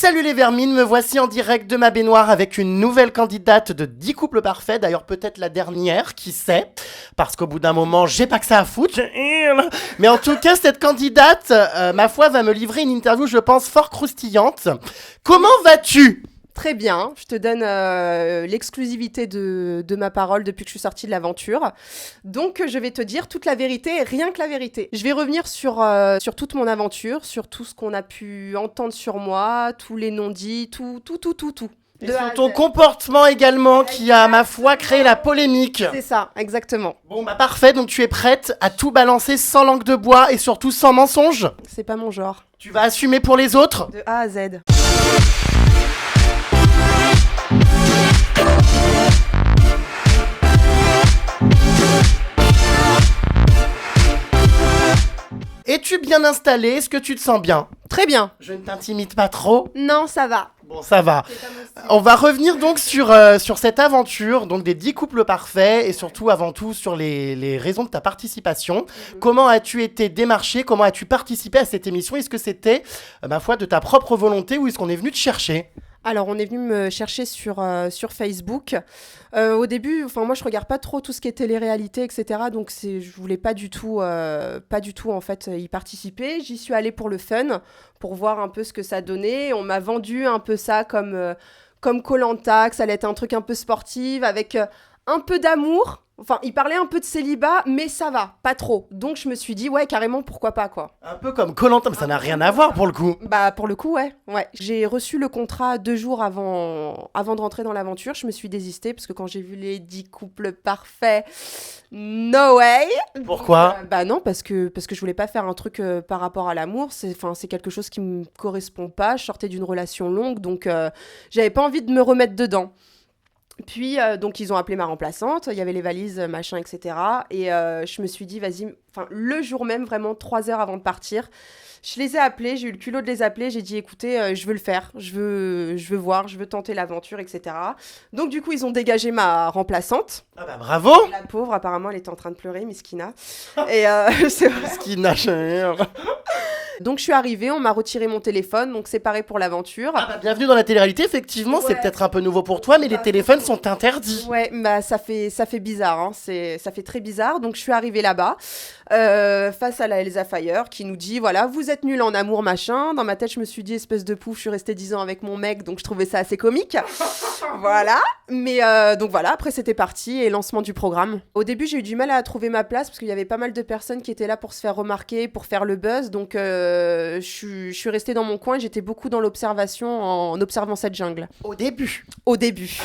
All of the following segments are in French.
Salut les vermines, me voici en direct de ma baignoire avec une nouvelle candidate de 10 couples parfaits, d'ailleurs peut-être la dernière, qui sait, parce qu'au bout d'un moment, j'ai pas que ça à foutre, mais en tout cas, cette candidate, ma foi, va me livrer une interview, je pense, fort croustillante. Comment vas-tu ? Très bien, je te donne l'exclusivité de ma parole depuis que je suis sortie de l'aventure. Donc je vais te dire toute la vérité, rien que la vérité. Je vais revenir sur toute mon aventure, sur tout ce qu'on a pu entendre sur moi, tous les non-dits, tout. Et sur ton comportement également, qui a, ma foi, créé la polémique. C'est ça, exactement. Bon bah parfait, donc tu es prête à tout balancer sans langue de bois et surtout sans mensonge ? C'est pas mon genre. Tu vas assumer pour les autres ? De A à Z. Es-tu bien installé ? Est-ce que tu te sens bien ? Très bien. Je ne t'intimide pas trop ? Non, ça va. Bon, ça va. On va revenir donc sur cette aventure, donc des 10 couples parfaits et surtout, avant tout, sur les raisons de ta participation. Comment as-tu été démarché ? Comment as-tu participé à cette émission ? Est-ce que c'était, ma foi, de ta propre volonté ou est-ce qu'on est venu te chercher ? Alors, on est venu me chercher sur Facebook. Au début, moi, je regarde pas trop tout ce qui est télé-réalité, etc. Donc, je voulais pas du tout, en fait, y participer. J'y suis allée pour le fun, pour voir un peu ce que ça donnait. On m'a vendu un peu ça comme Koh-Lanta, que ça allait être un truc un peu sportif, avec un peu d'amour. Enfin, il parlait un peu de célibat, mais ça va, pas trop. Donc, je me suis dit, ouais, carrément, pourquoi pas, quoi. Un peu comme Koh-Lanta, mais ça n'a rien à voir pour le coup. Bah, pour le coup, ouais. J'ai reçu le contrat 2 jours avant de rentrer dans l'aventure. Je me suis désistée, parce que quand j'ai vu les 10 couples parfaits, no way. Pourquoi ? Non, parce que je voulais pas faire un truc par rapport à l'amour. C'est quelque chose qui me correspond pas. Je sortais d'une relation longue, donc j'avais pas envie de me remettre dedans. Puis, donc, ils ont appelé ma remplaçante, il y avait les valises, machin, etc. Et je me suis dit, vas-y, le jour même, vraiment 3 heures avant de partir, je les ai appelés, j'ai eu le culot de les appeler, j'ai dit, écoutez, je veux le faire, je veux voir, je veux tenter l'aventure, etc. Donc, du coup, ils ont dégagé ma remplaçante. Ah bah bravo ! La pauvre, apparemment, elle était en train de pleurer, Miskina. Et c'est vrai. Miskina, Donc, je suis arrivée, on m'a retiré mon téléphone, donc c'est pareil pour l'aventure. Ah bah, bienvenue dans la télé-réalité, effectivement, c'est peut-être un peu nouveau pour toi, mais les téléphones sont interdits. Ouais, bah ça fait bizarre, hein. Ça fait très bizarre. Donc je suis arrivée là-bas, face à la Elsa Fire, qui nous dit, voilà, vous êtes nuls en amour, machin. Dans ma tête, je me suis dit, espèce de pouf, je suis restée 10 ans avec mon mec, donc je trouvais ça assez comique. Voilà. Mais donc voilà, après c'était parti, et lancement du programme. Au début, j'ai eu du mal à trouver ma place, parce qu'il y avait pas mal de personnes qui étaient là pour se faire remarquer, pour faire le buzz. Donc je suis restée dans mon coin, j'étais beaucoup dans l'observation, en observant cette jungle. Au début. Au début.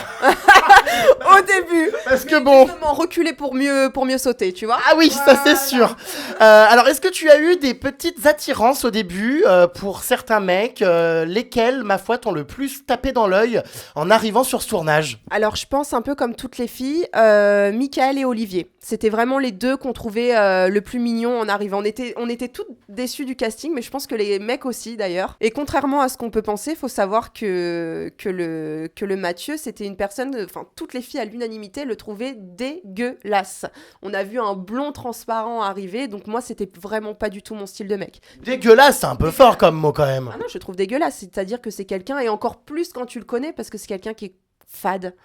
Parce que bon... Justement, reculer pour mieux sauter, tu vois. Ah oui, ça c'est sûr. Alors, est-ce que tu as eu des petites attirances au début pour certains mecs, lesquels, ma foi, t'ont le plus tapé dans l'œil en arrivant sur ce tournage ? Alors, je pense un peu comme toutes les filles, Michael et Olivier. C'était vraiment les deux qu'on trouvait le plus mignons en arrivant. On était toutes déçus du casting, mais je pense que les mecs aussi, d'ailleurs. Et contrairement à ce qu'on peut penser, il faut savoir que le Mathieu, c'était une personne... toutes les filles à l'unanimité le trouvaient dégueulasse. On a vu un blond transparent arriver, donc moi, c'était vraiment pas du tout mon style de mec. Dégueulasse, c'est un peu fort comme mot quand même. Ah non, je trouve dégueulasse. C'est-à-dire que c'est quelqu'un, et encore plus quand tu le connais, parce que c'est quelqu'un qui est fade.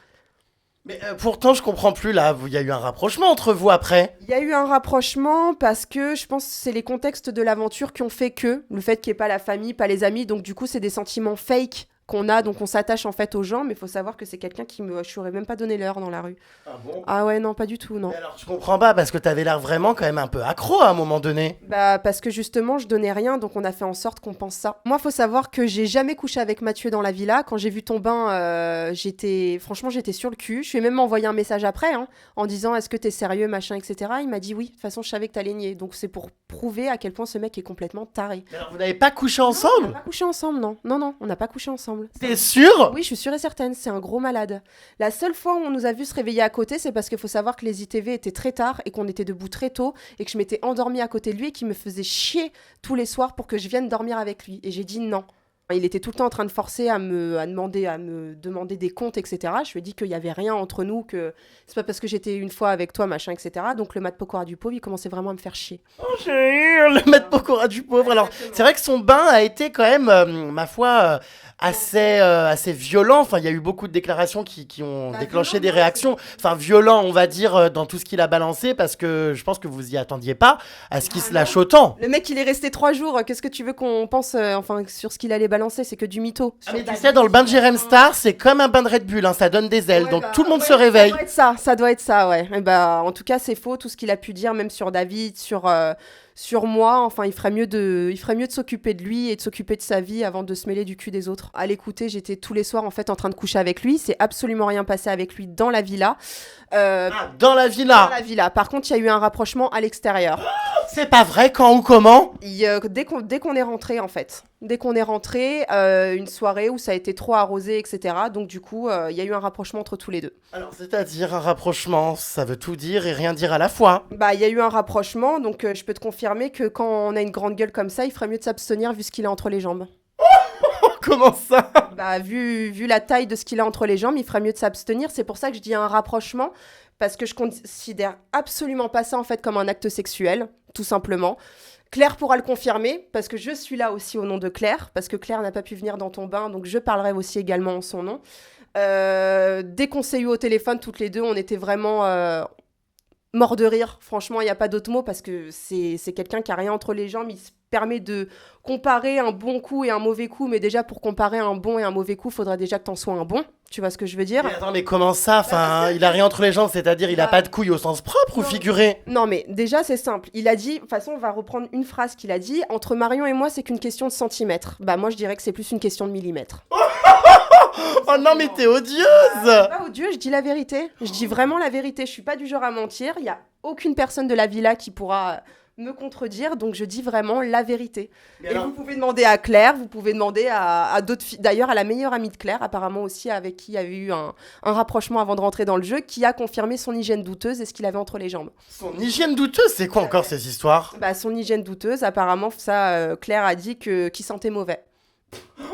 Mais pourtant, je comprends plus là, il y a eu un rapprochement entre vous après. Il y a eu un rapprochement parce que je pense que c'est les contextes de l'aventure qui ont fait que, le fait qu'il n'y ait pas la famille, pas les amis, donc du coup c'est des sentiments fake qu'on a, donc on s'attache en fait aux gens, mais il faut savoir que c'est quelqu'un je n'aurais même pas donné l'heure dans la rue. Ah bon ? Ah ouais, non, pas du tout, non. Mais alors, je comprends pas, parce que t'avais l'air vraiment quand même un peu accro à un moment donné. Bah, parce que justement, je donnais rien, donc on a fait en sorte qu'on pense ça. Moi, faut savoir que j'ai jamais couché avec Mathieu dans la villa. Quand j'ai vu ton bain, j'étais sur le cul. Je lui ai même envoyé un message après, hein, en disant, est-ce que t'es sérieux, machin, etc. Il m'a dit oui, de toute façon, je savais que t'allais nier. Donc c'est pour prouver à quel point ce mec est complètement taré. Mais alors, vous n'avez pas couché On ensemble ? n'a pas couché ensemble, non. Non, on n'a pas couché ensemble. T'es sûr ? Oui, je suis sûre et certaine, c'est un gros malade. La seule fois où on nous a vu se réveiller à côté, c'est parce qu'il faut savoir que les ITV étaient très tard et qu'on était debout très tôt et que je m'étais endormie à côté de lui et qu'il me faisait chier tous les soirs pour que je vienne dormir avec lui. Et j'ai dit non. Il était tout le temps en train de forcer à me demander des comptes, etc. Je lui ai dit qu'il n'y avait rien entre nous, que c'est pas parce que j'étais une fois avec toi, machin, etc. Donc le Mat Pokora du pauvre, il commençait vraiment à me faire chier. Oh, j'ai eu le Mat Pokora du pauvre. Alors, c'est vrai que son bain a été quand même, ma foi, assez violent. Enfin, il y a eu beaucoup de déclarations qui ont déclenché des réactions. Enfin, violent, on va dire, dans tout ce qu'il a balancé, parce que je pense que vous y attendiez pas à ce qu'il se lâche autant. Le mec, il est resté 3 jours. Qu'est-ce que tu veux qu'on pense sur ce qu'il allait balancer? C'est que du mytho. Mais tu sais, dans le bain de Jérém Star, c'est comme un bain de Red Bull, hein, ça donne des ailes, Ouais, donc bah, tout le monde ouais, se réveille. Ça doit être ça, ouais. Et bah, en tout cas, c'est faux, tout ce qu'il a pu dire, même sur David, sur moi. Enfin, il ferait mieux de s'occuper de lui et de s'occuper de sa vie avant de se mêler du cul des autres. À l'écouter, j'étais tous les soirs, en fait, en train de coucher avec lui. C'est absolument rien passé avec lui dans la villa. Dans la villa. Dans la villa. Par contre, il y a eu un rapprochement à l'extérieur. C'est pas vrai, quand ou comment? Dès qu'on est rentré, en fait. Dès qu'on est rentré, une soirée où ça a été trop arrosé, etc. Donc, du coup, il y a eu un rapprochement entre tous les deux. Alors, c'est-à-dire un rapprochement, ça veut tout dire et rien dire à la fois. Bah, il y a eu un rapprochement, donc je peux te confirmer que quand on a une grande gueule comme ça, il ferait mieux de s'abstenir vu ce qu'il a entre les jambes. Comment ça? Bah, vu la taille de ce qu'il a entre les jambes, il ferait mieux de s'abstenir. C'est pour ça que je dis un rapprochement, parce que je considère absolument pas ça, en fait, comme un acte sexuel, tout simplement. Claire pourra le confirmer, parce que je suis là aussi au nom de Claire, parce que Claire n'a pas pu venir dans ton bain, donc je parlerai aussi également en son nom. Dès qu'on s'est eu au téléphone, toutes les deux, on était vraiment mort de rire. Franchement, il n'y a pas d'autre mot, parce que c'est quelqu'un qui a rien entre les jambes. Il se permet de comparer un bon coup et un mauvais coup, mais déjà, pour comparer un bon et un mauvais coup, il faudrait déjà que t'en sois un bon. Tu vois ce que je veux dire? Mais attends, mais comment ça? Enfin, il a rien entre les jambes, c'est-à-dire il a pas de couilles au sens propre ou figuré? Non, mais déjà, c'est simple. Il a dit, de toute façon, on va reprendre une phrase qu'il a dit, entre Marion et moi, c'est qu'une question de centimètres. Bah, moi, je dirais que c'est plus une question de millimètres. Oh non, mais t'es odieuse! C'est pas odieux, je dis la vérité. Je dis vraiment la vérité. Je suis pas du genre à mentir. Il y a aucune personne de la villa qui pourra me contredire, donc je dis vraiment la vérité. Mais Et alors- vous pouvez demander à Claire, vous pouvez demander à d'autres filles, d'ailleurs à la meilleure amie de Claire, apparemment aussi avec qui il y avait eu un rapprochement avant de rentrer dans le jeu, qui a confirmé son hygiène douteuse et ce qu'il avait entre les jambes. Son hygiène douteuse, c'est quoi encore ces histoires? Bah, son hygiène douteuse, apparemment, ça, Claire a dit qu'il sentait mauvais.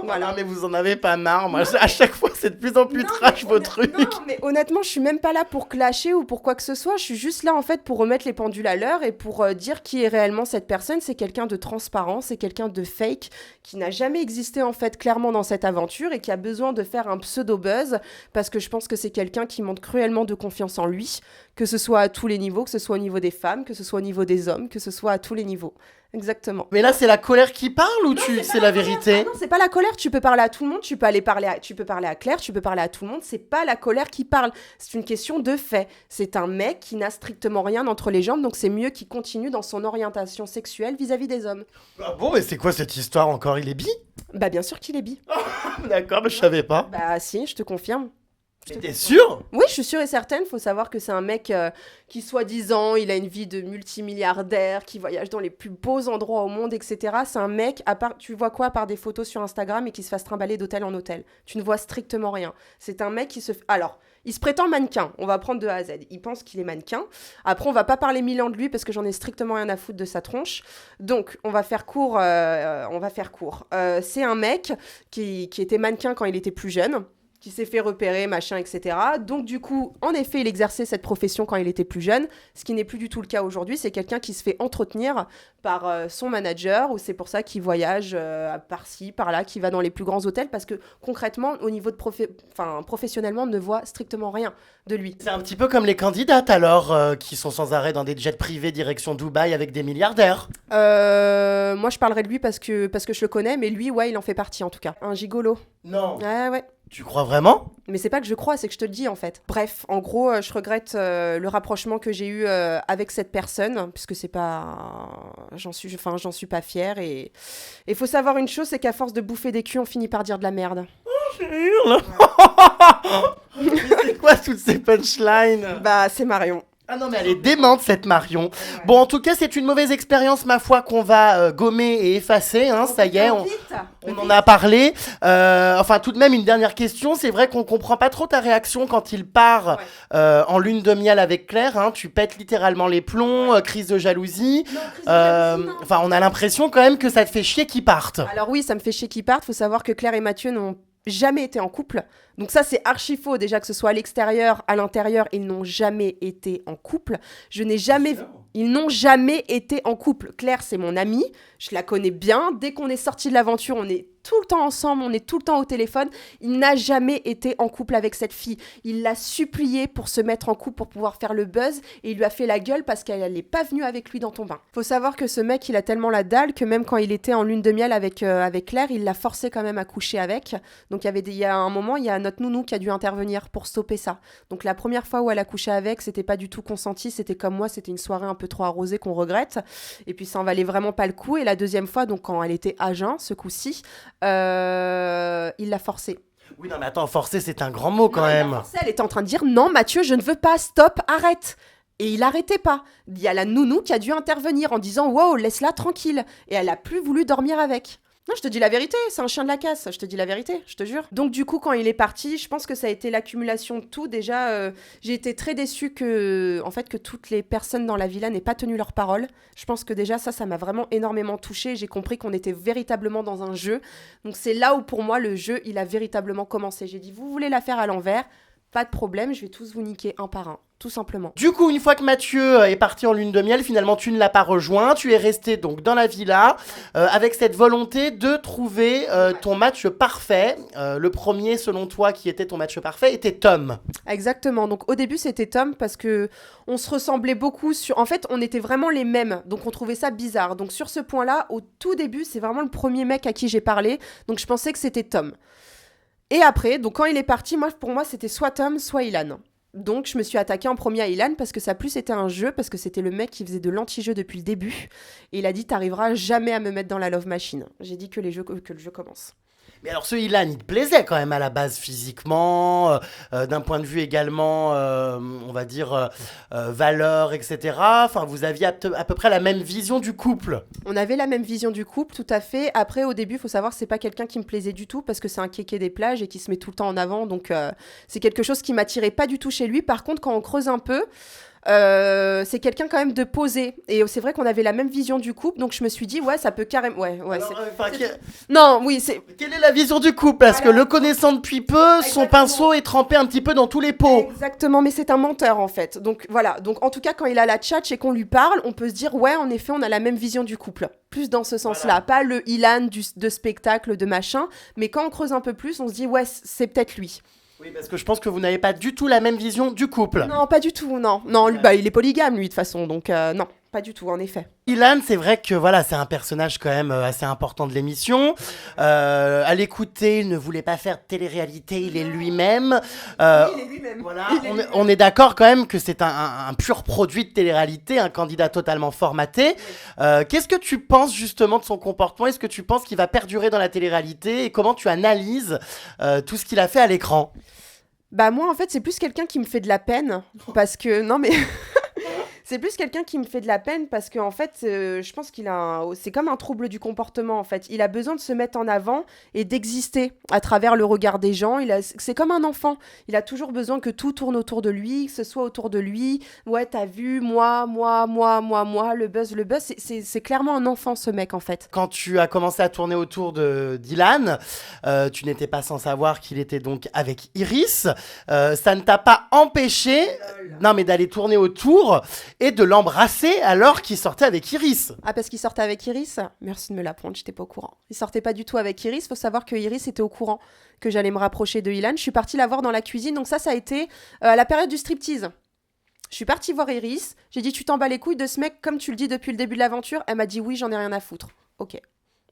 Voilà, mais vous en avez pas marre, moi, à chaque fois c'est de plus en plus trash vos trucs. Non, mais honnêtement, je suis même pas là pour clasher ou pour quoi que ce soit. Je suis juste là, en fait, pour remettre les pendules à l'heure et pour dire qui est réellement cette personne. C'est quelqu'un de transparent, c'est quelqu'un de fake, qui n'a jamais existé, en fait, clairement dans cette aventure et qui a besoin de faire un pseudo-buzz parce que je pense que c'est quelqu'un qui manque cruellement de confiance en lui, que ce soit à tous les niveaux, que ce soit au niveau des femmes, que ce soit au niveau des hommes, que ce soit à tous les niveaux. Exactement. Mais là, c'est la colère qui parle ou c'est la vérité? Ah non, c'est pas la colère, tu peux parler à tout le monde, tu peux parler à Claire, tu peux parler à tout le monde, c'est pas la colère qui parle, c'est une question de fait. C'est un mec qui n'a strictement rien entre les jambes, donc c'est mieux qu'il continue dans son orientation sexuelle vis-à-vis des hommes. Ah bon, mais c'est quoi cette histoire encore? Il est bi? Bah bien sûr qu'il est bi. D'accord, mais je savais pas. Bah si, je te confirme. Mais t'es sûr? Oui, je suis sûre et certaine. Faut savoir que c'est un mec qui, soi-disant, il a une vie de multimilliardaire, qui voyage dans les plus beaux endroits au monde, etc. C'est un mec, à part, tu vois quoi, à part des photos sur Instagram et qui se fasse trimballer d'hôtel en hôtel. Tu ne vois strictement rien. C'est un mec qui se... Alors, il se prétend mannequin. On va prendre de A à Z. Il pense qu'il est mannequin. Après, on va pas parler 1000 ans de lui parce que j'en ai strictement rien à foutre de sa tronche. Donc, on va faire court. C'est un mec qui était mannequin quand il était plus jeune, qui s'est fait repérer, machin, etc. Donc du coup, en effet, il exerçait cette profession quand il était plus jeune, ce qui n'est plus du tout le cas aujourd'hui. C'est quelqu'un qui se fait entretenir par son manager, ou c'est pour ça qu'il voyage par-ci, par-là, qui va dans les plus grands hôtels, parce que concrètement, au niveau de professionnellement, on ne voit strictement rien de lui. C'est un petit peu comme les candidates alors, qui sont sans arrêt dans des jets privés direction Dubaï avec des milliardaires. Moi, je parlerai de lui parce que je le connais, mais lui, ouais, il en fait partie en tout cas. Un gigolo. Non. Ouais, ouais. Tu crois vraiment? Mais c'est pas que je crois, c'est que je te le dis en fait. Bref, en gros, je regrette le rapprochement que j'ai eu avec cette personne, puisque c'est pas... J'en suis pas fière. Et il faut savoir une chose, c'est qu'à force de bouffer des culs, on finit par dire de la merde. Je hurle. Mais c'est quoi toutes ces punchlines? Bah, c'est Marion. Ah non, mais elle est démente, cette Marion. Bon, en tout cas, c'est une mauvaise expérience, ma foi, qu'on va gommer et effacer. Hein, ça y est, on en a parlé. Enfin, tout de même, une dernière question. C'est vrai qu'on comprend pas trop ta réaction quand il part en lune de miel avec Claire. Hein. Tu pètes littéralement les plombs, crise de jalousie. Non, crise de jalousie, non. Enfin, on a l'impression quand même que ça te fait chier qu'ils partent. Alors oui, ça me fait chier qu'ils partent. Faut savoir que Claire et Mathieu n'ont jamais été en couple. Donc ça, c'est archi faux. Déjà, que ce soit à l'extérieur, à l'intérieur, ils n'ont jamais été en couple. Ils n'ont jamais été en couple. Claire, c'est mon amie. Je la connais bien. Dès qu'on est sorti de l'aventure, on est tout le temps ensemble, on est tout le temps au téléphone. Il n'a jamais été en couple avec cette fille. Il l'a suppliée pour se mettre en couple, pour pouvoir faire le buzz, et il lui a fait la gueule parce qu'elle n'est pas venue avec lui dans ton bain. Faut savoir que ce mec, il a tellement la dalle que même quand il était en lune de miel avec Claire, il l'a forcé quand même à coucher avec. Donc il y a un moment, il y a notre nounou qui a dû intervenir pour stopper ça. Donc la première fois où elle a couché avec, c'était pas du tout consenti, c'était comme moi, c'était une soirée un peu trop arrosée qu'on regrette. Et puis ça en valait vraiment pas le coup. Et la deuxième fois, donc quand elle était à jeun, ce coup-ci, il l'a forcée. Oui, non, mais attends, forcer, c'est un grand mot quand même. Elle était en train de dire non, Mathieu, je ne veux pas, stop, arrête. Et il arrêtait pas. Il y a la nounou qui a dû intervenir en disant wow, laisse-la tranquille. Et elle a plus voulu dormir avec. Non, je te dis la vérité, c'est un chien de la casse, je te dis la vérité, je te jure. Donc du coup, quand il est parti, je pense que ça a été l'accumulation de tout. Déjà, j'ai été très déçue que toutes les personnes dans la villa n'aient pas tenu leur parole. Je pense que déjà, ça m'a vraiment énormément touchée. J'ai compris qu'on était véritablement dans un jeu. Donc c'est là où pour moi, le jeu, il a véritablement commencé. J'ai dit, vous voulez la faire à l'envers ? Pas de problème, je vais tous vous niquer un par un, tout simplement. Du coup, une fois que Mathieu est parti en lune de miel, finalement, tu ne l'as pas rejoint. Tu es resté donc dans la villa avec cette volonté de trouver ton match parfait. Le premier, selon toi, qui était ton match parfait, était Tom. Exactement. Donc au début, c'était Tom parce que on se ressemblait beaucoup sur... En fait, on était vraiment les mêmes. Donc on trouvait ça bizarre. Donc sur ce point-là, au tout début, c'est vraiment le premier mec à qui j'ai parlé. Donc je pensais que c'était Tom. Et après, donc quand il est parti, pour moi, c'était soit Tom, soit Ilan. Donc je me suis attaquée en premier à Ilan parce que ça plus était un jeu, parce que c'était le mec qui faisait de l'anti-jeu depuis le début. Et il a dit, t'arriveras jamais à me mettre dans la love machine. J'ai dit que le jeu commence. Mais alors ce Ilan, il te plaisait quand même à la base physiquement, d'un point de vue également, on va dire, valeur, etc. Enfin, vous aviez à peu près la même vision du couple. On avait la même vision du couple, tout à fait. Après, au début, il faut savoir que c'est pas quelqu'un qui me plaisait du tout parce que c'est un kéké des plages et qui se met tout le temps en avant. Donc, c'est quelque chose qui m'attirait pas du tout chez lui. Par contre, quand on creuse un peu... c'est quelqu'un quand même de posé et c'est vrai qu'on avait la même vision du couple, donc je me suis dit ouais, ça peut carrément non, oui, c'est... Quelle est la vision du couple? Parce que le connaissant depuis peu, exactement, son pinceau est trempé un petit peu dans tous les pots. Exactement, mais c'est un menteur en fait. Donc voilà, donc en tout cas quand il a la tchatch et qu'on lui parle, on peut se dire ouais, en effet, on a la même vision du couple. Plus dans ce sens-là, pas le Ilan de spectacle, de machin, mais quand on creuse un peu plus, on se dit ouais, c'est peut-être lui. Oui, parce que je pense que vous n'avez pas du tout la même vision du couple. Non, pas du tout, non. Non, lui, il est polygame, lui, de toute façon, donc non, pas du tout, en effet. Ilan, c'est vrai que voilà, c'est un personnage quand même assez important de l'émission. À l'écouter, il ne voulait pas faire de télé-réalité, il est lui-même. Il est lui-même. Voilà, on est d'accord quand même que c'est un pur produit de télé-réalité, un candidat totalement formaté. Qu'est-ce que tu penses justement de son comportement? Est-ce que tu penses qu'il va perdurer dans la télé-réalité? Et comment tu analyses tout ce qu'il a fait à l'écran? Bah moi, en fait, c'est plus quelqu'un qui me fait de la peine. Parce que... Non, mais... C'est plus quelqu'un qui me fait de la peine parce qu'en fait, je pense c'est comme un trouble du comportement, en fait. Il a besoin de se mettre en avant et d'exister à travers le regard des gens. C'est comme un enfant. Il a toujours besoin que tout tourne autour de lui, que ce soit autour de lui. Ouais, t'as vu, moi, le buzz. C'est clairement un enfant, ce mec, en fait. Quand tu as commencé à tourner autour d'Ilan, tu n'étais pas sans savoir qu'il était donc avec Iris. Ça ne t'a pas empêché d'aller tourner autour et de l'embrasser alors qu'il sortait avec Iris. Ah, parce qu'il sortait avec Iris? Merci de me l'apprendre, j'étais pas au courant. Il sortait pas du tout avec Iris, faut savoir que Iris était au courant que j'allais me rapprocher de Ilan. Je suis partie la voir dans la cuisine, donc ça a été à la période du striptease. Je suis partie voir Iris, j'ai dit tu t'en bats les couilles de ce mec comme tu le dis depuis le début de l'aventure. Elle m'a dit oui, j'en ai rien à foutre. Ok.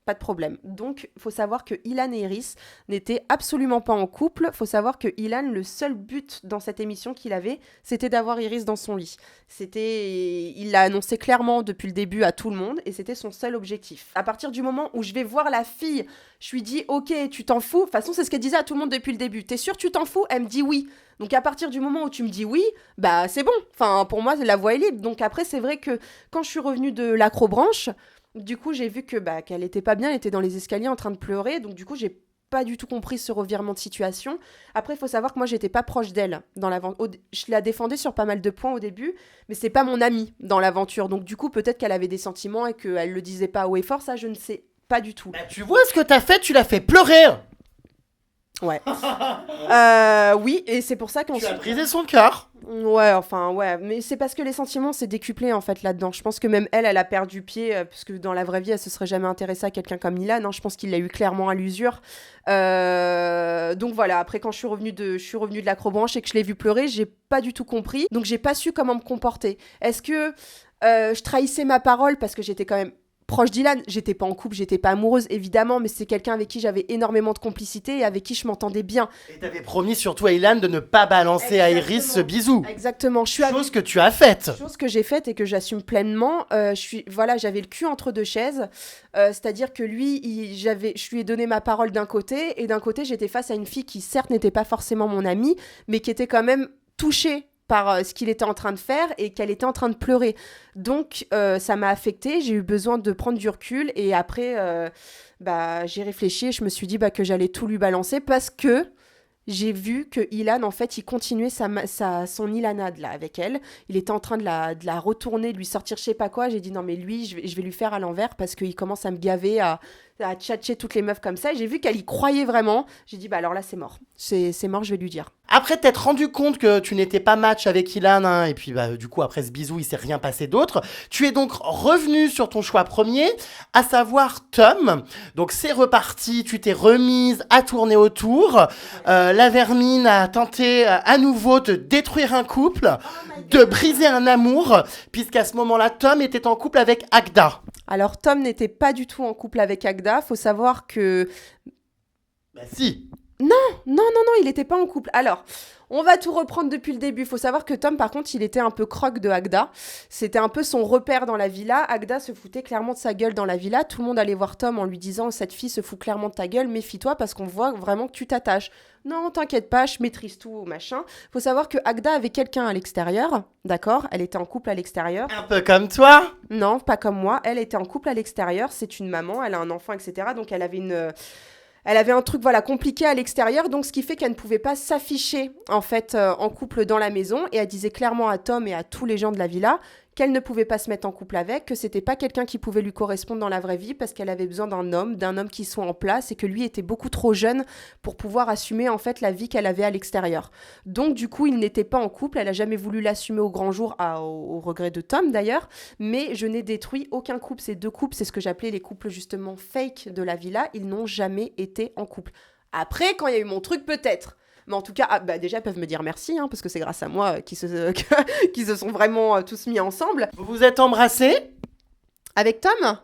Pas de problème. Donc, faut savoir que Ilan et Iris n'étaient absolument pas en couple. Faut savoir que Ilan, le seul but dans cette émission qu'il avait, c'était d'avoir Iris dans son lit. Il l'a annoncé clairement depuis le début à tout le monde et c'était son seul objectif. À partir du moment où je vais voir la fille, je lui dis « Ok, tu t'en fous ?» De toute façon, c'est ce qu'elle disait à tout le monde depuis le début. « T'es sûr tu t'en fous ?» Elle me dit « Oui ». Donc à partir du moment où tu me dis oui, bah c'est bon. Enfin, pour moi, la voie est libre. Donc après, c'est vrai que quand je suis revenue de l'acrobranche, du coup, j'ai vu que qu'elle était pas bien, elle était dans les escaliers en train de pleurer. Donc du coup, j'ai pas du tout compris ce revirement de situation. Après, il faut savoir que moi, j'étais pas proche d'elle dans l'aventure. Je la défendais sur pas mal de points au début, mais c'est pas mon amie dans l'aventure. Donc du coup, peut-être qu'elle avait des sentiments et qu'elle le disait pas haut et fort. Ça, je ne sais pas du tout. Bah, tu vois ce que t'as fait, tu l'as fait pleurer. Ouais. Oui, et c'est pour ça Tu as qu'ensuite... brisé son cœur. Ouais, enfin, ouais. Mais c'est parce que les sentiments, c'est décuplé, en fait, là-dedans. Je pense que même elle a perdu pied, parce que dans la vraie vie, elle se serait jamais intéressée à quelqu'un comme Nilan. Je pense qu'il l'a eu clairement à l'usure. Donc voilà, après, quand je suis revenue de l'acrobranche et que je l'ai vue pleurer, j'ai pas du tout compris. Donc j'ai pas su comment me comporter. Est-ce que je trahissais ma parole parce que j'étais quand même proche d'Ilan, j'étais pas en couple, j'étais pas amoureuse, évidemment, mais c'est quelqu'un avec qui j'avais énormément de complicité et avec qui je m'entendais bien. Et t'avais promis surtout à Ilan de ne pas balancer à Iris ce bisou. Exactement. Chose que tu as faite. Chose que j'ai faite et que j'assume pleinement. J'avais le cul entre deux chaises. C'est-à-dire que lui, je lui ai donné ma parole d'un côté, et d'un côté, j'étais face à une fille qui, certes, n'était pas forcément mon amie, mais qui était quand même touchée par ce qu'il était en train de faire et qu'elle était en train de pleurer. Donc, ça m'a affectée. J'ai eu besoin de prendre du recul. Et après, j'ai réfléchi et je me suis dit que j'allais tout lui balancer parce que j'ai vu que Ilan, en fait, il continuait son Ilanade là, avec elle. Il était en train de la retourner, de lui sortir je sais pas quoi. J'ai dit non, mais lui, je vais lui faire à l'envers parce qu'il commence à me gaver, à tchatcher toutes les meufs comme ça. Et j'ai vu qu'elle y croyait vraiment. J'ai dit alors là, c'est mort. C'est mort, je vais lui dire. Après t'être rendu compte que tu n'étais pas match avec Ilan, et puis du coup après ce bisou il s'est rien passé d'autre, tu es donc revenu sur ton choix premier, à savoir Tom. Donc c'est reparti, tu t'es remise à tourner autour, la vermine a tenté à nouveau de détruire un couple, de briser un amour, puisqu'à ce moment-là Tom était en couple avec Agda. Alors Tom n'était pas du tout en couple avec Agda, faut savoir que... Bah si. Non, il n'était pas en couple. Alors, on va tout reprendre depuis le début. Il faut savoir que Tom, par contre, il était un peu croque de Agda. C'était un peu son repère dans la villa. Agda se foutait clairement de sa gueule dans la villa. Tout le monde allait voir Tom en lui disant « Cette fille se fout clairement de ta gueule, méfie-toi parce qu'on voit vraiment que tu t'attaches. » Non, t'inquiète pas, je maîtrise tout, machin. Faut savoir que Agda avait quelqu'un à l'extérieur, d'accord ? Elle était en couple à l'extérieur. Un peu comme toi. Non, pas comme moi. Elle était en couple à l'extérieur. C'est une maman, elle a un enfant, etc. Donc, elle avait un truc compliqué à l'extérieur, donc ce qui fait qu'elle ne pouvait pas s'afficher en fait en couple dans la maison, et elle disait clairement à Tom et à tous les gens de la villa qu'elle ne pouvait pas se mettre en couple avec, que c'était pas quelqu'un qui pouvait lui correspondre dans la vraie vie parce qu'elle avait besoin d'un homme qui soit en place, et que lui était beaucoup trop jeune pour pouvoir assumer en fait la vie qu'elle avait à l'extérieur. Donc du coup, il n'était pas en couple, elle a jamais voulu l'assumer au grand jour, au regret de Tom d'ailleurs, mais je n'ai détruit aucun couple. Ces deux couples, c'est ce que j'appelais les couples justement fake de la villa, ils n'ont jamais été en couple. Après, quand il y a eu mon truc, peut-être. Mais en tout cas, déjà, ils peuvent me dire merci, parce que c'est grâce à moi qu'ils se sont vraiment tous mis ensemble. Vous vous êtes embrassés ? Avec Tom ?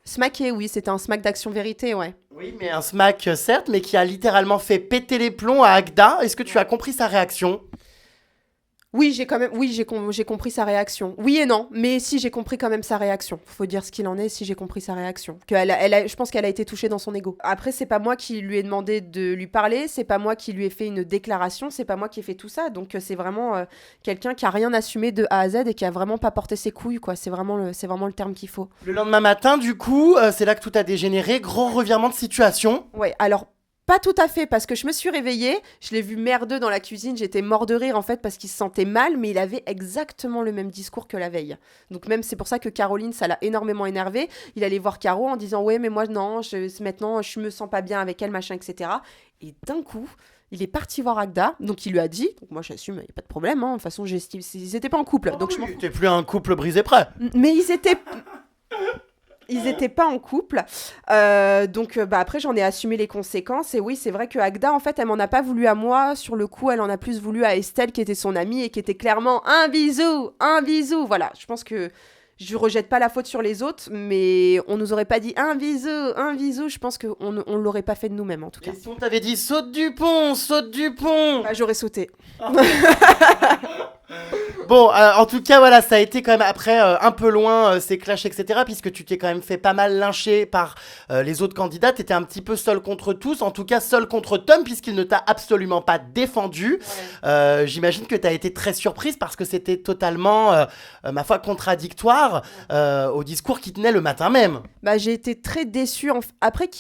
Smacké, oui, c'était un smack d'action-vérité, ouais. Oui, mais un smack, certes, mais qui a littéralement fait péter les plombs à Agda. Est-ce que tu as compris sa réaction ? Oui, j'ai compris sa réaction. Oui et non, mais si, j'ai compris quand même sa réaction. Faut dire ce qu'il en est, si j'ai compris sa réaction. Je pense qu'elle a été touchée dans son ego. Après, c'est pas moi qui lui ai demandé de lui parler, c'est pas moi qui lui ai fait une déclaration, c'est pas moi qui ai fait tout ça. Donc c'est vraiment quelqu'un qui a rien assumé de A à Z et qui a vraiment pas porté ses couilles, quoi. C'est vraiment le terme qu'il faut. Le lendemain matin, du coup, c'est là que tout a dégénéré. Gros revirement de situation. Ouais, alors... Pas tout à fait, parce que je me suis réveillée, je l'ai vu merdeux dans la cuisine, j'étais mort de rire en fait parce qu'il se sentait mal, mais il avait exactement le même discours que la veille. Donc même c'est pour ça que Caroline, ça l'a énormément énervé. Il allait voir Caro en disant ouais mais moi non, maintenant je me sens pas bien avec elle, machin, etc. Et d'un coup, il est parti voir Agda, donc il lui a dit, donc moi j'assume, il n'y a pas de problème, de toute façon ils étaient pas en couple. Donc je m'en fous. T'es plus un couple brisé prêt. Mais ils étaient pas en couple, donc après j'en ai assumé les conséquences. Et oui, c'est vrai que Agda en fait elle m'en a pas voulu à moi, sur le coup elle en a plus voulu à Estelle qui était son amie et qui était clairement un bisou, voilà. Je pense que je rejette pas la faute sur les autres, mais on nous aurait pas dit un bisou, je pense qu'on l'aurait pas fait de nous-mêmes en tout cas. Et si on t'avait dit saute du pont, J'aurais sauté. Bon, en tout cas, voilà, ça a été quand même après un peu loin ces clashs, etc. Puisque tu t'es quand même fait pas mal lyncher par les autres candidats. T'étais un petit peu seul contre tous, en tout cas seul contre Tom, puisqu'il ne t'a absolument pas défendu. J'imagine que t'as été très surprise parce que c'était totalement, ma foi, contradictoire au discours qu'il tenait le matin même. Bah, j'ai été très déçue. Après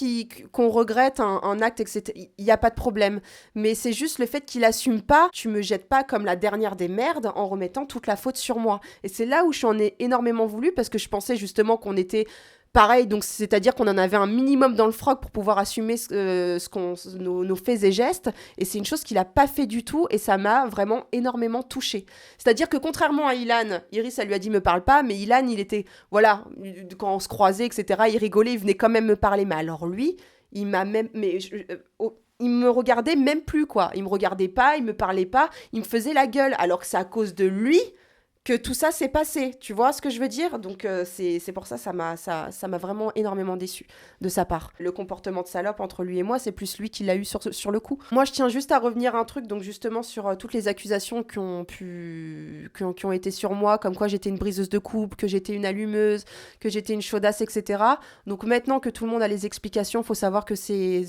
qu'on regrette un acte, etc., il n'y a pas de problème. Mais c'est juste le fait qu'il assume pas. Tu me jettes pas comme la dernière des merdes en remettant toute la faute sur moi. Et c'est là où j'en ai énormément voulu parce que je pensais justement qu'on était pareil. Donc c'est-à-dire qu'on en avait un minimum dans le froc pour pouvoir assumer nos faits et gestes. Et c'est une chose qu'il a pas fait du tout et ça m'a vraiment énormément touchée. C'est-à-dire que contrairement à Ilan, Iris, elle lui a dit me parle pas, mais Ilan, il était, voilà, quand on se croisait, etc., il rigolait, il venait quand même me parler. Mais alors lui, il m'a même, il me regardait même plus, quoi. Il me regardait pas, il me parlait pas, il me faisait la gueule, alors que c'est à cause de lui que tout ça s'est passé. Tu vois ce que je veux dire? Donc c'est pour ça ça m'a vraiment énormément déçu de sa part. Le comportement de salope entre lui et moi, c'est plus lui qui l'a eu sur le coup. Moi, je tiens juste à revenir à un truc, donc justement sur toutes les accusations qui ont été sur moi, comme quoi j'étais une briseuse de couple, que j'étais une allumeuse, que j'étais une chaudasse, etc. Donc maintenant que tout le monde a les explications, faut savoir que ces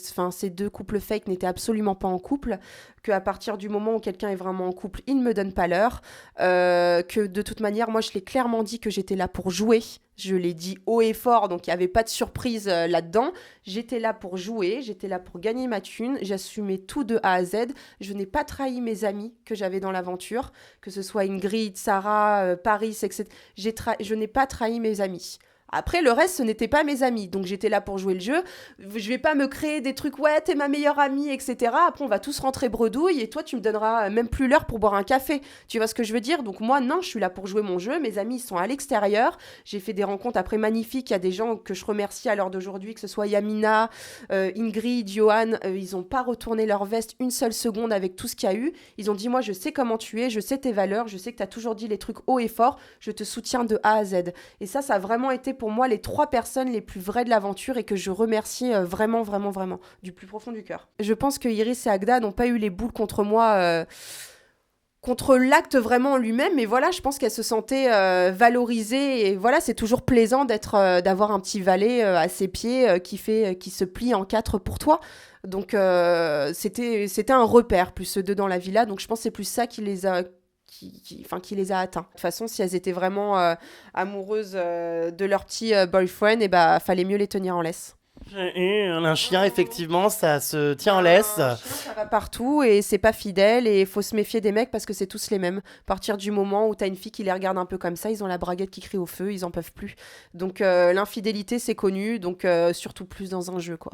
deux couples fake n'étaient absolument pas en couple, qu'à partir du moment où quelqu'un est vraiment en couple, il ne me donne pas l'heure, que de toute manière, moi je l'ai clairement dit que j'étais là pour jouer, je l'ai dit haut et fort, donc il n'y avait pas de surprise là-dedans, j'étais là pour jouer, j'étais là pour gagner ma thune, j'assumais tout de A à Z, je n'ai pas trahi mes amis que j'avais dans l'aventure, que ce soit Ingrid, Sarah, Paris, etc. Je n'ai pas trahi mes amis. Après, le reste, ce n'était pas mes amis. Donc, j'étais là pour jouer le jeu. Je vais pas me créer des trucs, ouais, t'es ma meilleure amie, etc. Après, on va tous rentrer bredouille et toi, tu me donneras même plus l'heure pour boire un café. Tu vois ce que je veux dire? Donc, moi, non, je suis là pour jouer mon jeu. Mes amis, ils sont à l'extérieur. J'ai fait des rencontres après magnifiques. Il y a des gens que je remercie à l'heure d'aujourd'hui, que ce soit Yamina, Ingrid, Johan. Ils n'ont pas retourné leur veste une seule seconde avec tout ce qu'il y a eu. Ils ont dit, moi, je sais comment tu es, je sais tes valeurs, je sais que tu as toujours dit les trucs haut et fort. Je te soutiens de A à Z. Et ça a vraiment été pour moi les 3 personnes les plus vraies de l'aventure et que je remercie vraiment, vraiment, vraiment, du plus profond du cœur. Je pense que Iris et Agda n'ont pas eu les boules contre moi, contre l'acte vraiment en lui-même, mais voilà, je pense qu'elles se sentaient valorisées et voilà, c'est toujours plaisant d'avoir un petit valet à ses pieds qui se plie en 4 pour toi. Donc c'était un repère, plus ceux deux dans la villa, donc je pense que c'est plus ça qui les a qui les a atteints. De toute façon, si elles étaient vraiment amoureuses de leur petit boyfriend, et bah fallait mieux les tenir en laisse. Un chien, effectivement, ça se tient en laisse. Un chien, ça va partout et c'est pas fidèle et il faut se méfier des mecs parce que c'est tous les mêmes. À partir du moment où t'as une fille qui les regarde un peu comme ça, ils ont la braguette qui crie au feu, ils en peuvent plus. Donc l'infidélité, c'est connu, donc surtout plus dans un jeu, quoi.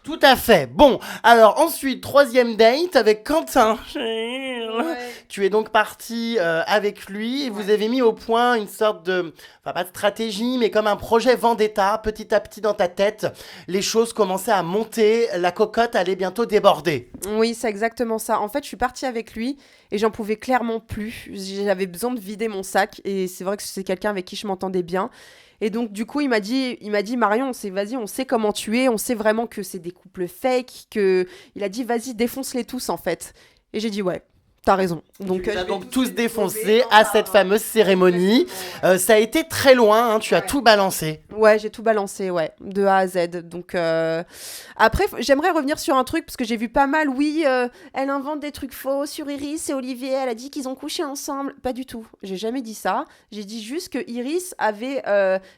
Tout à fait. Bon, alors ensuite, 3e date avec Quentin. Ouais. Tu es donc parti avec lui et vous avez mis au point une sorte de, enfin pas de stratégie, mais comme un projet vendetta. Petit à petit dans ta tête, les choses commençaient à monter, la cocotte allait bientôt déborder. Oui, c'est exactement ça. En fait, je suis partie avec lui et j'en pouvais clairement plus. J'avais besoin de vider mon sac et c'est vrai que c'est quelqu'un avec qui je m'entendais bien. Et donc, du coup, il m'a dit Marion, vas-y, on sait comment tu es, on sait vraiment que c'est des couples fake, il a dit, vas-y, défonce-les tous, en fait. Et j'ai dit, ouais, t'as raison. Donc, tu as donc tous défoncé à cette fameuse cérémonie. Ça a été très loin, hein, tu as tout balancé. Ouais, j'ai tout balancé, ouais, de A à Z. Donc, après, j'aimerais revenir sur un truc, parce que j'ai vu pas mal, oui, elle invente des trucs faux sur Iris et Olivier, elle a dit qu'ils ont couché ensemble. Pas du tout, j'ai jamais dit ça. J'ai dit juste que Iris avait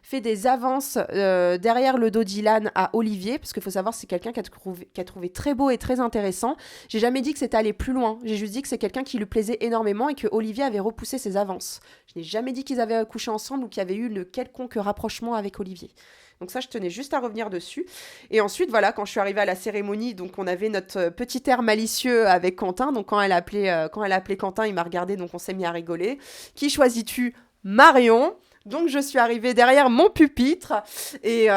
fait des avances derrière le dos d'Ilan à Olivier, parce qu'il faut savoir, c'est quelqu'un qui a trouvé très beau et très intéressant. J'ai jamais dit que c'était aller plus loin, j'ai juste dit que c'est quelqu'un qui lui plaisait énormément et que Olivier avait repoussé ses avances. Je n'ai jamais dit qu'ils avaient couché ensemble ou qu'il y avait eu le quelconque rapprochement avec Olivier. Donc ça, je tenais juste à revenir dessus. Et ensuite, voilà, quand je suis arrivée à la cérémonie, donc on avait notre petit air malicieux avec Quentin. Donc quand elle a appelé Quentin, il m'a regardé, donc on s'est mis à rigoler. Qui choisis-tu? Marion. Donc je suis arrivée derrière mon pupitre et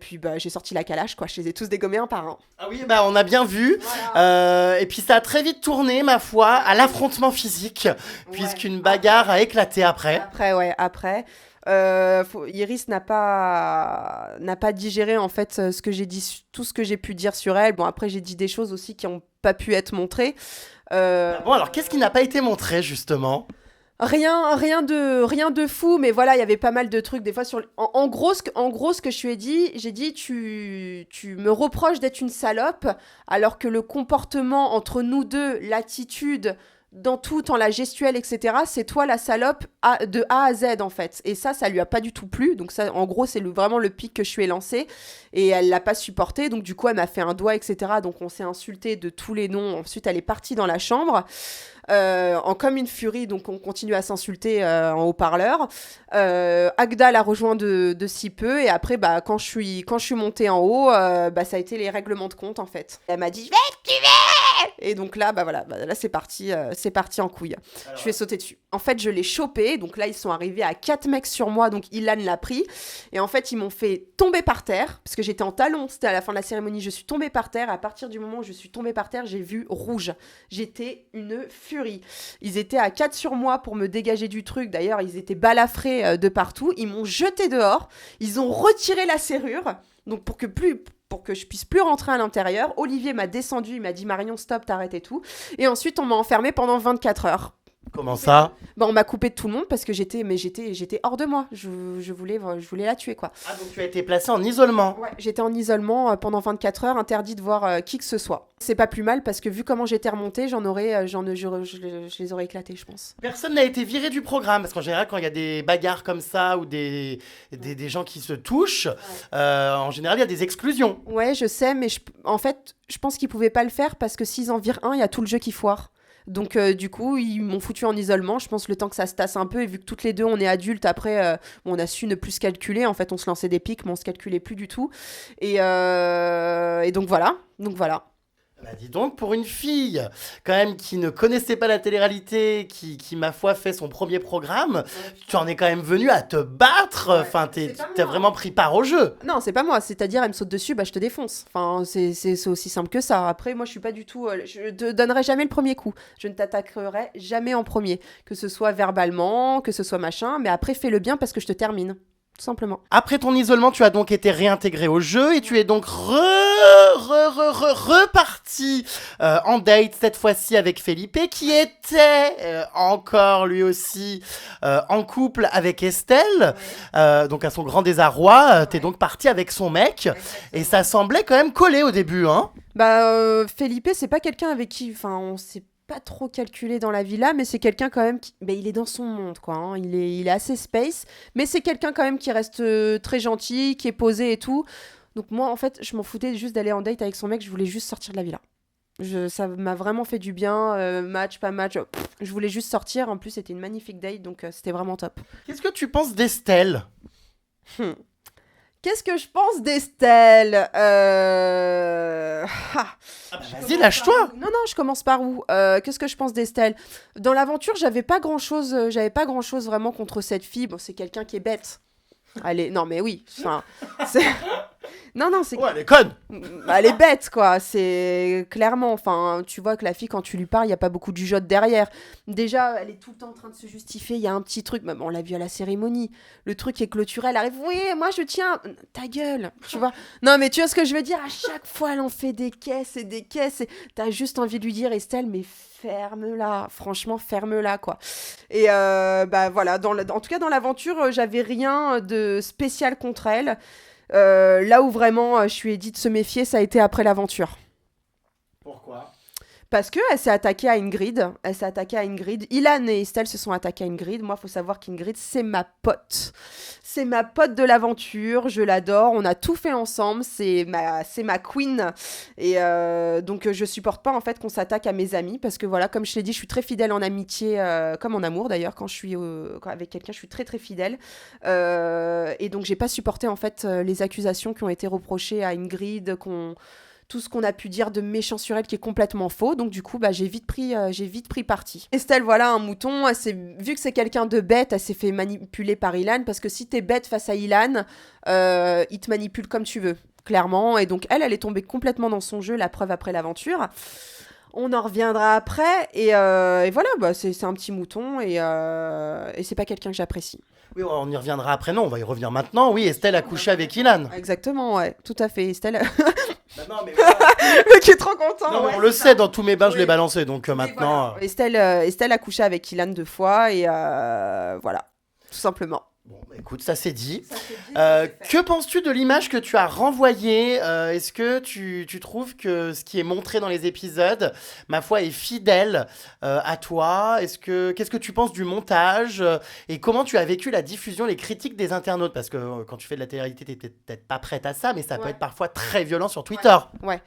puis bah, j'ai sorti la calache, quoi. Je les ai tous dégommés un par un. Ah oui, bah on a bien vu. Voilà. Et puis ça a très vite tourné, ma foi, à l'affrontement physique, puisqu'une bagarre a éclaté après. Après. Iris n'a pas digéré en fait ce que j'ai dit, tout ce que j'ai pu dire sur elle. Bon, après j'ai dit des choses aussi qui n'ont pas pu être montrées. Bon, alors qu'est-ce qui n'a pas été montré justement? Rien de fou, mais voilà, il y avait pas mal de trucs des fois sur. En gros, ce que je lui ai dit, j'ai dit, tu me reproches d'être une salope, alors que le comportement entre nous deux, l'attitude dans tout, en la gestuelle, etc., c'est toi la salope de A à Z en fait. Et ça lui a pas du tout plu. Donc ça, en gros, c'est vraiment le pic que je lui ai lancé. Et elle l'a pas supporté. Donc du coup, elle m'a fait un doigt, etc. Donc on s'est insulté de tous les noms. Ensuite, elle est partie dans la chambre. Comme une furie, donc on continue à s'insulter en haut-parleur. Agda l'a rejoint de si peu, et après, quand je suis montée en haut, ça a été les règlements de compte en fait. Elle m'a dit je vais te tuer. Et donc là, là c'est parti en couille. Alors, je vais sauter dessus. En fait, je l'ai chopé, donc là ils sont arrivés à 4 mecs sur moi, donc Ilan l'a pris, et en fait ils m'ont fait tomber par terre, parce que j'étais en talons, c'était à la fin de la cérémonie, je suis tombée par terre, à partir du moment où je suis tombée par terre, j'ai vu rouge. J'étais une furie. Ils étaient à 4 sur moi pour me dégager du truc, d'ailleurs ils étaient balafrés de partout, ils m'ont jeté dehors, ils ont retiré la serrure, donc pour que je puisse plus rentrer à l'intérieur. Olivier m'a descendu, il m'a dit Marion stop, t'arrêtes et tout, et ensuite on m'a enfermée pendant 24 heures. Comment ça ? On m'a coupé de tout le monde parce que j'étais hors de moi. Je voulais la tuer, quoi. Ah, donc tu as été placée en isolement ? Ouais, j'étais en isolement pendant 24 heures, interdit de voir qui que ce soit. C'est pas plus mal parce que vu comment j'étais remontée, je les aurais éclatés, je pense. Personne n'a été viré du programme, parce qu'en général, quand il y a des bagarres comme ça ou des gens qui se touchent, en général, il y a des exclusions. Ouais, je sais, mais en fait, je pense qu'ils pouvaient pas le faire parce que s'ils en virent un, il y a tout le jeu qui foire. Donc du coup, ils m'ont foutu en isolement, je pense le temps que ça se tasse un peu, et vu que toutes les deux on est adultes, après on a su ne plus se calculer, en fait on se lançait des pics mais on se calculait plus du tout, et donc voilà. Bah dis donc, pour une fille, quand même, qui ne connaissait pas la télé-réalité, qui ma foi, fait son premier programme, tu en es quand même venue à te battre, enfin, t'as vraiment pris part au jeu. Non, c'est pas moi, c'est-à-dire, elle me saute dessus, je te défonce. Enfin, c'est aussi simple que ça. Après, moi, je suis pas du tout... je te donnerai jamais le premier coup. Je ne t'attaquerai jamais en premier. Que ce soit verbalement, que ce soit machin, mais après, fais le bien parce que je te termine. Tout simplement. Après ton isolement, tu as donc été réintégré au jeu et tu es donc reparti en date, cette fois-ci avec Felipe, qui était encore lui aussi en couple avec Estelle. Donc à son grand désarroi, t'es donc parti avec son mec. Et ça semblait quand même coller au début, hein. Felipe, c'est pas quelqu'un avec qui... Enfin, on s'est pas trop calculé dans la villa, mais c'est quelqu'un quand même qui... il est dans son monde, quoi. Hein. Il est assez space, mais c'est quelqu'un quand même qui reste très gentil, qui est posé et tout. Donc moi, en fait, je m'en foutais juste d'aller en date avec son mec, je voulais juste sortir de la villa. Ça m'a vraiment fait du bien, match, pas match. Je voulais juste sortir, en plus c'était une magnifique date, donc c'était vraiment top. Qu'est-ce que tu penses d'Estelle ? Qu'est-ce que je pense d'Estelle Vas-y, lâche-toi. Non, je commence par où Qu'est-ce que je pense d'Estelle ? Dans l'aventure, j'avais pas grand-chose vraiment contre cette fille. Bon, c'est quelqu'un qui est bête. Non, mais oui. Enfin, c'est... Non, c'est... Ouais, elle est conne. Elle est bête, quoi. C'est clairement... Enfin, tu vois que la fille, quand tu lui parles, il n'y a pas beaucoup de jugeote derrière. Déjà, elle est tout le temps en train de se justifier. Il y a un petit truc... Même, on l'a vu à la cérémonie. Le truc est clôturé. Elle arrive... Oui, moi, je tiens... Ta gueule, tu vois. Non, mais tu vois ce que je veux dire ? À chaque fois, elle en fait des caisses et des caisses. Et t'as juste envie de lui dire, Estelle, mais ferme-la. Franchement, ferme-la, quoi. Et voilà. En tout cas, dans l'aventure, j'avais rien de spécial contre elle. Là où vraiment je lui ai dit de se méfier, ça a été après l'aventure. Pourquoi ? Parce qu'elle s'est attaquée à Ingrid. Ilan et Estelle se sont attaqués à Ingrid. Moi, il faut savoir qu'Ingrid, c'est ma pote. C'est ma pote de l'aventure. Je l'adore. On a tout fait ensemble. C'est ma queen. Et donc, je supporte pas, en fait, qu'on s'attaque à mes amis. Parce que, voilà, comme je l'ai dit, je suis très fidèle en amitié, comme en amour, d'ailleurs. Quand je suis avec quelqu'un, je suis très, très fidèle. Et donc, j'ai pas supporté, en fait, les accusations qui ont été reprochées à Ingrid, tout ce qu'on a pu dire de méchant sur elle qui est complètement faux. Donc du coup, j'ai vite pris parti. Estelle, voilà, un mouton. Vu que c'est quelqu'un de bête, elle s'est fait manipuler par Ilan. Parce que si t'es bête face à Ilan, il te manipule comme tu veux, clairement. Et donc elle est tombée complètement dans son jeu, la preuve après l'aventure. On en reviendra après. Et voilà, c'est un petit mouton. Et c'est pas quelqu'un que j'apprécie. Oui, on y reviendra après. Non, on va y revenir maintenant. Oui, Estelle a couché avec Ilan. Exactement, ouais, tout à fait. Estelle, Bah non, mais voilà. le mec est trop content. Non, mais ouais, on le c'est sait, ça. dans tous mes bains, je Oui. l'ai balancé. Donc Et maintenant. voilà. Estelle a couché avec Ilan 2 fois et voilà, tout simplement. Bon, bah, écoute, ça c'est dit. Ça, c'est dit, ça, c'est fait. Que penses-tu de l'image que tu as renvoyée? Est-ce que tu trouves que ce qui est montré dans les épisodes, ma foi, est fidèle à toi? Qu'est-ce que tu penses du montage? Et comment tu as vécu la diffusion, les critiques des internautes? Parce que quand tu fais de la télé-réalité, t'es peut-être pas prête à ça, mais ça peut Ouais. être parfois très violent sur Twitter. Ouais.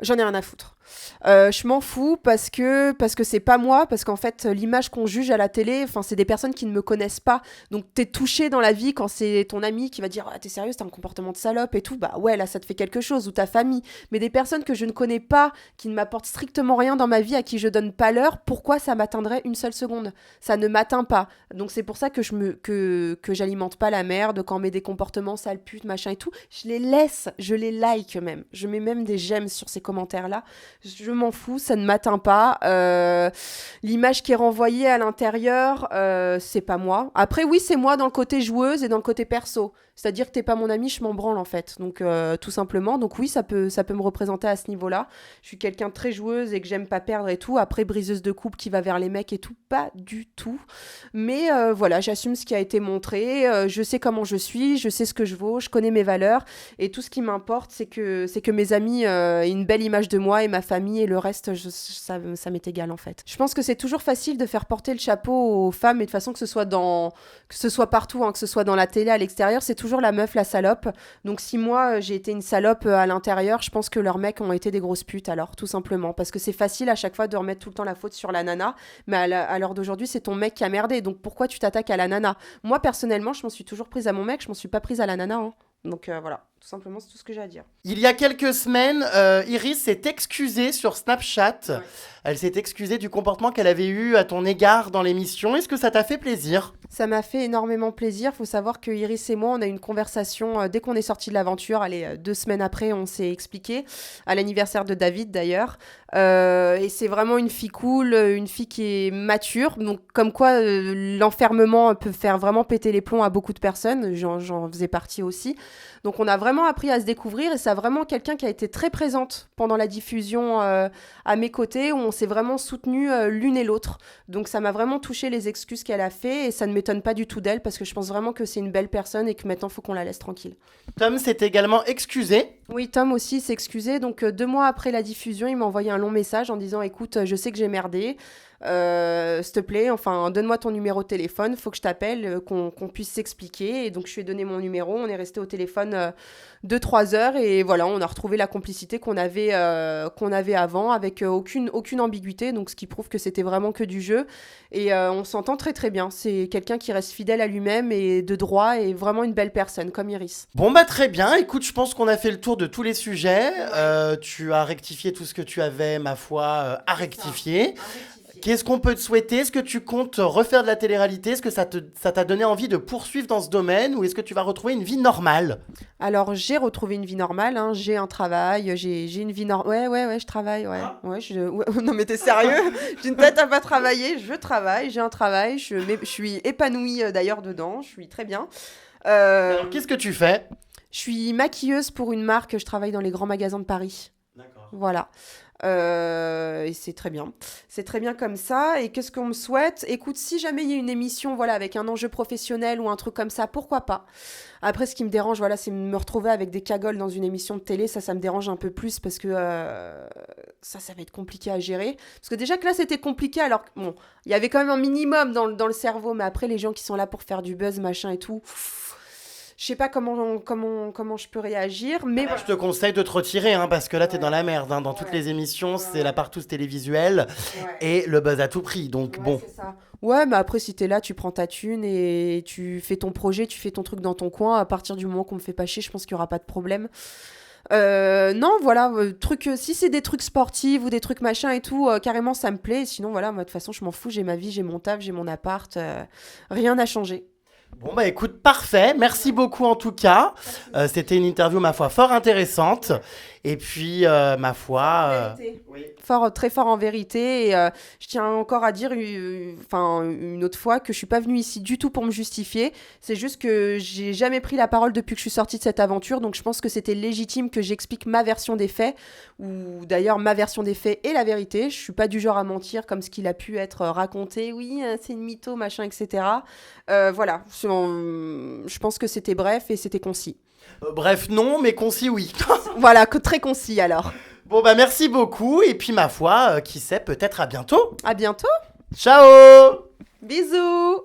J'en ai rien à foutre. Je m'en fous parce que c'est pas moi, parce qu'en fait l'image qu'on juge à la télé, enfin c'est des personnes qui ne me connaissent pas, donc t'es touché dans la vie quand c'est ton ami qui va dire ah, t'es sérieuse, t'as un comportement de salope et tout, bah ouais là ça te fait quelque chose, ou ta famille, mais des personnes que je ne connais pas, qui ne m'apportent strictement rien dans ma vie, à qui je donne pas l'heure, pourquoi ça m'atteindrait une seule seconde? Ça ne m'atteint pas, donc c'est pour ça que que j'alimente pas la merde quand on met des comportements sale pute machin et tout, je les laisse, je les like même, je mets même des j'aime sur ces commentaires là. Je m'en fous, ça ne m'atteint pas. L'image qui est renvoyée à l'intérieur, c'est pas moi. Après, oui, c'est moi dans le côté joueuse et dans le côté perso. C'est-à-dire que t'es pas mon ami, je m'en branle en fait. Donc, tout simplement. Donc, oui, ça peut me représenter à ce niveau-là. Je suis quelqu'un de très joueuse et que j'aime pas perdre et tout. Après, briseuse de couple qui va vers les mecs et tout, pas du tout. Mais voilà, j'assume ce qui a été montré. Je sais comment je suis, je sais ce que je vaux, je connais mes valeurs. Et tout ce qui m'importe, c'est que mes amis aient une belle image de moi et ma famille et le reste, ça m'est égal en fait. Je pense que c'est toujours facile de faire porter le chapeau aux femmes et de façon que ce soit partout, hein, que ce soit dans la télé, à l'extérieur, c'est toujours la meuf, la salope. Donc si moi j'ai été une salope à l'intérieur, je pense que leurs mecs ont été des grosses putes alors, tout simplement. Parce que c'est facile à chaque fois de remettre tout le temps la faute sur la nana, mais à l'heure d'aujourd'hui, c'est ton mec qui a merdé. Donc pourquoi tu t'attaques à la nana? Moi personnellement, je m'en suis toujours prise à mon mec, je m'en suis pas prise à la nana. Hein. Donc voilà, tout simplement, c'est tout ce que j'ai à dire. Il y a quelques semaines, Iris s'est excusée sur Snapchat. Ouais. Elle s'est excusée du comportement qu'elle avait eu à ton égard dans l'émission. Est-ce que ça t'a fait plaisir? Ça m'a fait énormément plaisir. Faut savoir que Iris et moi, on a eu une conversation dès qu'on est sorti de l'aventure. Allez, 2 semaines après, on s'est expliqué. À l'anniversaire de David, d'ailleurs. Et c'est vraiment une fille cool, une fille qui est mature. Donc, comme quoi, l'enfermement peut faire vraiment péter les plombs à beaucoup de personnes. J'en faisais partie aussi. Donc, on a vraiment appris à se découvrir. Et c'est vraiment quelqu'un qui a été très présente pendant la diffusion à mes côtés, où on s'est vraiment soutenues l'une et l'autre. Donc, ça m'a vraiment touché les excuses qu'elle a fait. Et ça ne m'étonne pas du tout d'elle, parce que je pense vraiment que c'est une belle personne et que maintenant, il faut qu'on la laisse tranquille. Tom s'est également excusé. Oui, Tom aussi s'est excusé. Donc, 2 mois après la diffusion, il m'a envoyé un long message en disant « Écoute, je sais que j'ai merdé. S'il te plaît, enfin, donne-moi ton numéro de téléphone. Faut que je t'appelle, qu'on puisse s'expliquer. » Et donc, je lui ai donné mon numéro. On est resté au téléphone 2-3 heures. Et voilà, on a retrouvé la complicité qu'on avait avant avec aucune ambiguïté. Donc, ce qui prouve que c'était vraiment que du jeu. Et on s'entend très, très bien. C'est quelqu'un qui reste fidèle à lui-même et de droit et vraiment une belle personne, comme Iris. Bon bah très bien, écoute, je pense qu'on a fait le tour de tous les sujets. Tu as rectifié tout ce que tu avais, ma foi, à rectifier. Qu'est-ce qu'on peut te souhaiter? Est-ce que tu comptes refaire de la télé-réalité? Est-ce que ça t'a donné envie de poursuivre dans ce domaine? Ou est-ce que tu vas retrouver une vie normale? Alors, j'ai retrouvé une vie normale, hein. J'ai un travail, j'ai une vie normale. Ouais, je travaille, ouais. Ah. Ouais, non, mais t'es sérieux? J'ai une tête à pas travailler, je travaille, j'ai un travail, je suis épanouie d'ailleurs dedans, je suis très bien. Alors, qu'est-ce que tu fais? Je suis maquilleuse pour une marque, je travaille dans les grands magasins de Paris. D'accord. Voilà. Et c'est très bien. C'est très bien comme ça. Et qu'est-ce qu'on me souhaite? Écoute, si jamais il y a une émission, voilà, avec un enjeu professionnel ou un truc comme ça, pourquoi pas? Après, ce qui me dérange, voilà, c'est me retrouver avec des cagoles dans une émission de télé. Ça me dérange un peu plus parce que ça va être compliqué à gérer. Parce que déjà que là, c'était compliqué, alors que, bon, il y avait quand même un minimum dans le cerveau, mais après, les gens qui sont là pour faire du buzz, machin et tout... Je sais pas comment je peux réagir, mais Je te conseille de te retirer, hein, parce que là, t'es dans la merde. Hein. Dans toutes les émissions, c'est la partouze télévisuelle et le buzz à tout prix. Donc bon. C'est ça. Ouais, mais après, si t'es là, tu prends ta thune et tu fais ton projet, tu fais ton truc dans ton coin. À partir du moment qu'on me fait pas chier, je pense qu'il y aura pas de problème. Non, voilà, si c'est des trucs sportifs ou des trucs machin et tout, carrément, ça me plaît. Sinon, voilà, moi, de toute façon, je m'en fous. J'ai ma vie, j'ai mon taf, j'ai mon appart. Rien n'a changé. Bon bah écoute, parfait. Merci beaucoup en tout cas. C'était une interview, ma foi, fort intéressante. Et puis, ma foi... Très fort en vérité. Et je tiens encore à dire une autre fois que je suis pas venue ici du tout pour me justifier. C'est juste que j'ai jamais pris la parole depuis que je suis sortie de cette aventure. Donc je pense que c'était légitime que j'explique ma version des faits. Ou d'ailleurs, ma version des faits est la vérité. Je suis pas du genre à mentir comme ce qu'il a pu être raconté. Oui, c'est une mytho, machin, etc. Voilà. Je pense que c'était bref et c'était concis. Bref, non, mais concis, oui. Voilà, très concis alors. Bon bah merci beaucoup. Et puis, ma foi, qui sait, peut-être à bientôt. À bientôt. Ciao! Bisous.